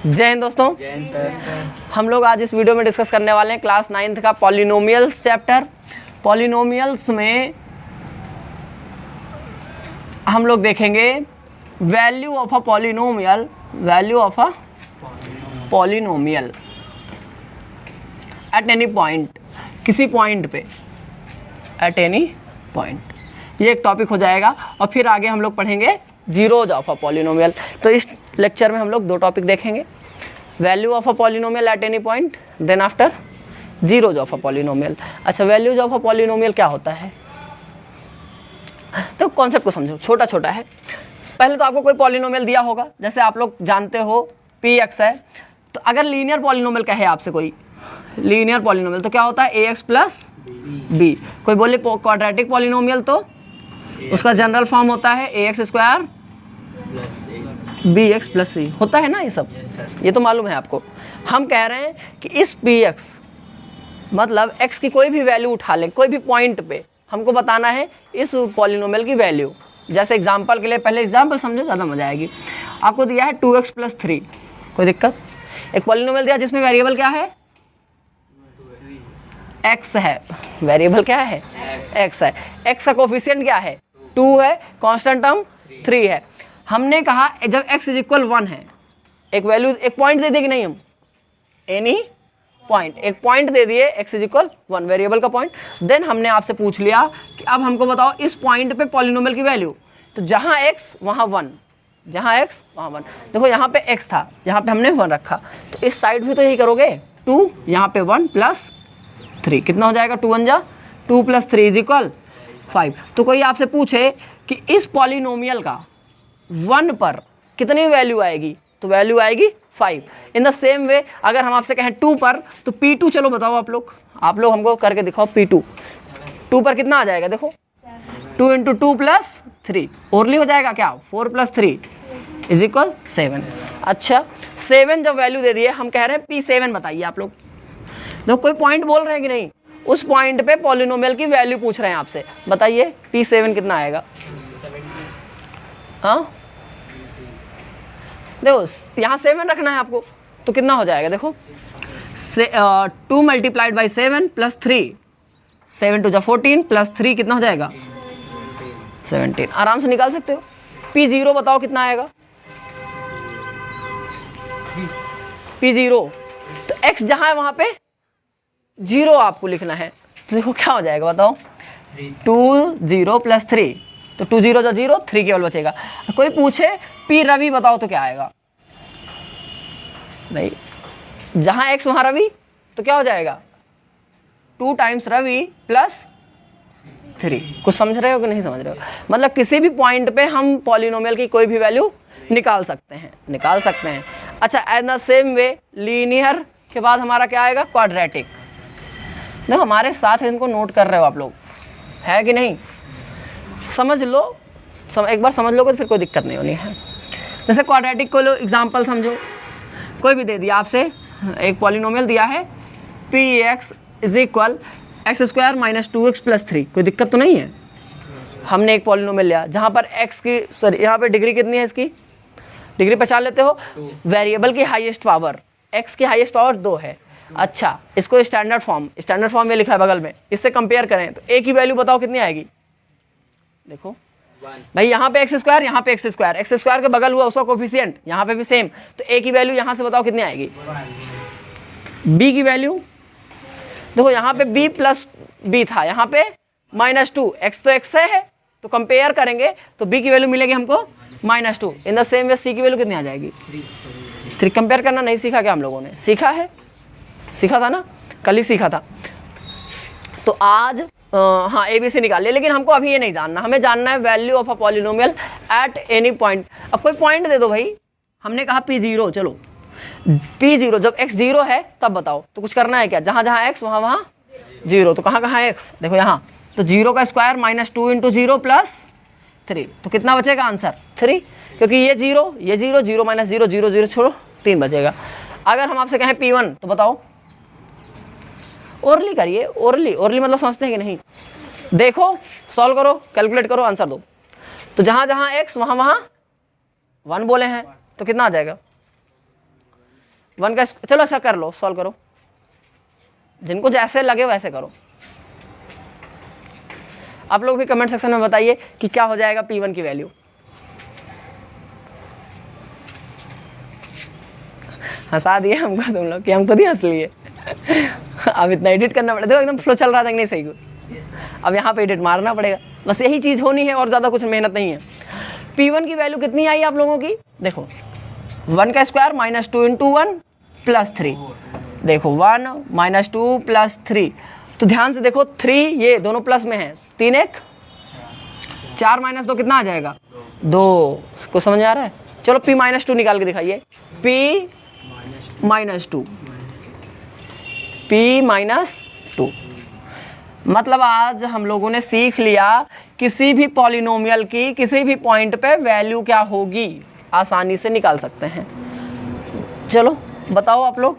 जय हिंद दोस्तों। हम लोग आज इस वीडियो में डिस्कस करने वाले हैं क्लास 9th का पॉलिनोमियल्स चैप्टर। पॉलिनोमियल्स में हम लोग देखेंगे value of a polynomial, value of a polynomial at any point, किसी पॉइंट पे, एट एनी पॉइंट, ये एक टॉपिक हो जाएगा। और फिर आगे हम लोग पढ़ेंगे जीरोज ऑफ अ पॉलिनोमियल। तो इस लेक्चर में हम लोग दो टॉपिक देखेंगे, value of a polynomial at any point, then after zeros of a polynomial. अच्छा, वैल्यूज ऑफ अ पॉलिनोमियल क्या होता है? तो कॉन्सेप्ट को समझो, छोटा छोटा है। पहले तो आपको कोई पॉलिनोमियल दिया होगा, जैसे आप लोग जानते हो px है, तो अगर लीनियर पॉलिनोमियल कहे आपसे कोई लीनियर पॉलिनोमियल तो क्या होता है? ax plus B. कोई बोले क्वाड्रेटिक पॉलिनोमियल तो उसका जनरल फॉर्म होता है ax स्क्वायर bx प्लस सी, होता है ना ये सब। ये तो मालूम है आपको। हम कह रहे हैं कि इस px मतलब x की कोई भी वैल्यू उठा लें, कोई भी पॉइंट पे हमको बताना है इस पॉलिनोमियल की वैल्यू। जैसे एग्जांपल के लिए, पहले एग्जांपल समझो, ज़्यादा मजा आएगी। आपको दिया है 2x प्लस 3, कोई दिक्कत? एक पॉलिनोमियल दिया जिसमें वेरिएबल क्या है? x है। वेरिएबल क्या है? x है। x का कोफिशिएंट क्या है? 2 है। कांस्टेंट टर्म 3 है। हमने कहा जब x इज इक्वल 1 है, एक वैल्यू, एक पॉइंट दे दिए कि नहीं, हम एनी पॉइंट, एक पॉइंट दे दिए x इज इक्वल 1, वेरिएबल का पॉइंट। देन हमने आपसे पूछ लिया कि अब हमको बताओ इस पॉइंट पे पॉलिनोमियल की वैल्यू। तो जहाँ x वहाँ 1, जहाँ x वहाँ 1। देखो यहाँ पे x था, यहाँ पे हमने 1 रखा, तो इस साइड भी तो यही करोगे, 2, यहाँ पे 1 प्लस 3, कितना हो जाएगा? 2 1 जा 2 प्लस 3 इज इक्वल 5। तो कोई आपसे पूछे कि इस पॉलिनोमियल का 1 पर कितनी वैल्यू आएगी, तो वैल्यू आएगी 5। इन द सेम वे अगर हम आपसे कहें 2 पर, तो P2 चलो बताओ आप लोग हमको करके दिखाओ। P2 2 पर कितना आ जाएगा? देखो 2 इंटू 2 प्लस 3, ओरली हो जाएगा क्या? 4 प्लस 3 इज इक्वल 7। अच्छा, 7 जब वैल्यू दे दिए, हम कह रहे हैं P7 बताइए आप लोग। लोग कोई पॉइंट बोल रहे हैं कि नहीं, उस पॉइंट पे पॉलिनोमियल की वैल्यू पूछ रहे हैं आपसे, बताइए P7 कितना आएगा? हाँ देखो, यहाँ 7 रखना है आपको, तो कितना हो जाएगा? देखो 2 मल्टीप्लाइड बाई 7 प्लस 3, 7 टू जा 14 प्लस 3 कितना हो जाएगा? 17। आराम से निकाल सकते हो। P0 बताओ कितना आएगा? P0 तो x जहाँ है वहाँ पे 0 आपको लिखना है, तो देखो क्या हो जाएगा बताओ? 2 0 प्लस 3, तो 2 0 जा 0, 3 केवल बचेगा। कोई पूछे P रवि बताओ तो क्या आएगा? नहीं, जहाँ x वहाँ रवि, तो क्या हो जाएगा? 2 टाइम्स रवि प्लस 3। कुछ समझ रहे हो कि नहीं समझ रहे हो? मतलब किसी भी पॉइंट पे हम पॉलिनोमियल की कोई भी वैल्यू निकाल सकते हैं। अच्छा, as the same way linear के बाद हमारा क्या आएगा? क्वाड्रेटिक। देखो हमारे साथ इनको नोट कर रहे हो आप लोग, है कि नहीं? समझ लो, एक बार समझ लोगे तो फिर कोई दिक्कत नहीं होनी है। जैसे क्वाड्रेटिक को लो, एग्जांपल समझो। कोई भी दे दिया आपसे, एक पॉलिनोमियल दिया है px is equal x square minus 2x plus 3, कोई दिक्कत तो नहीं है। हमने एक पॉलिनोमियल लिया जहाँ पर x की, सॉरी यहाँ पे डिग्री कितनी है इसकी? डिग्री पहचान लेते हो? वेरिएबल की हाईएस्ट पावर, x की हाईएस्ट पावर 2 है। अच्छा, इसको स्टैंडर्ड फॉर्म में लिखा है बगल में, इससे कंपेयर करें तो a की वैल्यू बताओ कितनी आएगी? देखो भाई, यहाँ पे एक्स स्क्वायर, यहाँ पे एक्स स्क्वायर के बगल हुआ उसका कोफिशिएंट, यहाँ पे भी सेम, तो a की वैल्यू यहाँ से बताओ कितनी आएगी? b की वैल्यू देखो, यहाँ पे b प्लस b था, यहाँ पे -2, x तो x है, तो कंपेयर करेंगे तो b की वैल्यू मिलेगी हमको -2। In the same way c की वैल्यू कितनी आ जाएगी? 3। कंपेयर करना नहीं सीखा क्या हम लोगों ने? सीखा था ना, कल ही सीखा था। तो आज हाँ ABC निकाल लिया, लेकिन हमको अभी ये नहीं जानना, हमें जानना है value of a polynomial at any point. अब कोई पॉइंट दे दो भाई, हमने कहा P0, चलो P0 जब x 0 है तब बताओ, तो कुछ करना है क्या? जहाँ जहाँ x वहाँ 0, तो कहाँ है x? देखो यहाँ, तो 0 का स्क्वायर -2 इंटू 0 प्लस 3, तो कितना बचेगा आंसर? 3, क्योंकि ये 0 0 माइनस 0 0 0 छोड़ो, 3 बचेगा। अगर हम आपसे कहें P1 तो बताओ, ओरली करिए, ओरली मतलब समझते हैं कि नहीं? देखो, सॉल्व करो, कैलकुलेट करो, आंसर दो। तो जहाँ जहाँ x वहाँ 1 बोले हैं, तो कितना आ जाएगा? 1 का चलो अच्छा कर लो, सॉल्व करो, जिनको जैसे लगे वैसे करो। आप लोग भी कमेंट सेक्शन में बताइए कि क्या हो जाएगा P1 की वैल्यू। हंसा दिए हमको तुम लोग कि हम खुद ही हंस लिए। अब इतना एडिट करना पड़ेगा, देखो एकदम फ्लो चल रहा था कि नहीं सही को, अब यहाँ पे एडिट मारना पड़ेगा, बस यही चीज़ होनी है और ज़्यादा कुछ मेहनत नहीं है। P1 की वैल्यू कितनी आई आप लोगों की, देखो 1 का स्क्वायर माइनस 2 इंटू 1 प्लस 3, देखो 1 माइनस 2 प्लस 3, तो ध्यान से देखो 3 ये दोनों प्लस में है, 3 1 4 माइनस 2 कितना आ जाएगा 2, को समझ आ रहा है। चलो P माइनस 2 निकाल के दिखाइए, P माइनस 2, P माइनस 2, मतलब आज हम लोगों ने सीख लिया किसी भी पॉलिनोमियल की किसी भी पॉइंट पे वैल्यू क्या होगी आसानी से निकाल सकते हैं। चलो बताओ आप लोग,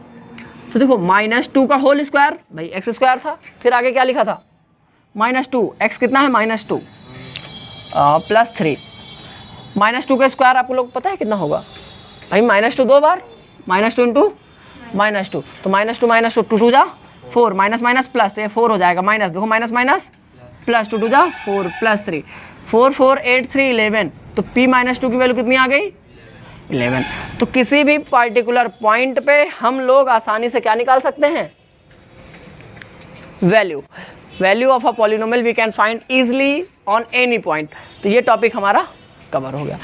तो देखो -2 का होल स्क्वायर भाई एक्स स्क्वायर था, फिर आगे क्या लिखा था -2, एक्स कितना है -2 प्लस 3, -2 का स्क्वायर आपको लोग पता है कितना होगा भाई, -2 दो बार, -2 इंटू -2, तो -2 2 2 जा 4, माइनस माइनस प्लस, तो ये 4 हो जाएगा, माइनस देखो माइनस माइनस प्लस 2 2 जा 4 प्लस 3, 4 4 8 3 11, तो P -2 की वैल्यू कितनी आ गई 11। तो किसी भी पार्टिकुलर पॉइंट पे हम लोग आसानी से क्या निकाल सकते हैं value of a polynomial we can find easily on any point. तो ये टॉपिक हमारा कवर हो गया।